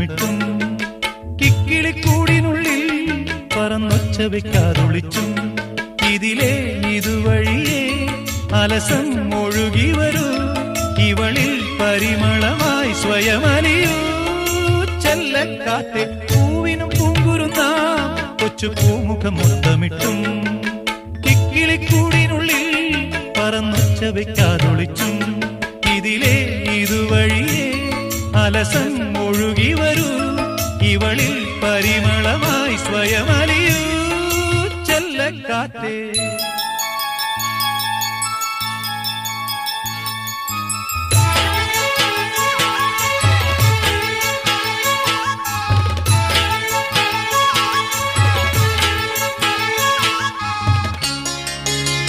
മുത്തമിട്ടും കിക്കിളിക്കൂടിനുള്ളിൽ പറന്നൊച്ച വെക്കാതൊളിച്ചും ഇതിലേ ഇതുവഴിയേ അലസം ഒഴുകി വരൂ ഇവളിൽ പരിമളമായി സ്വയമലിയൂ ചെല്ലക്കാറ്റെ പൂവിനും പൂങ്കുരുന്ന കൊച്ചു പൂമുഖം മുത്തമിട്ടും കിക്കിളിക്കൂടിനുള്ളിൽ പറന്നൊച്ച വെക്കാതൊളിച്ചും ഇതിലേ ഇതുവഴിയേ അലസം ഒഴുകി വരൂ ഇവളിൽ പരിമളമായി സ്വയമലിയൂ ചെല്ലക്കാറ്റേ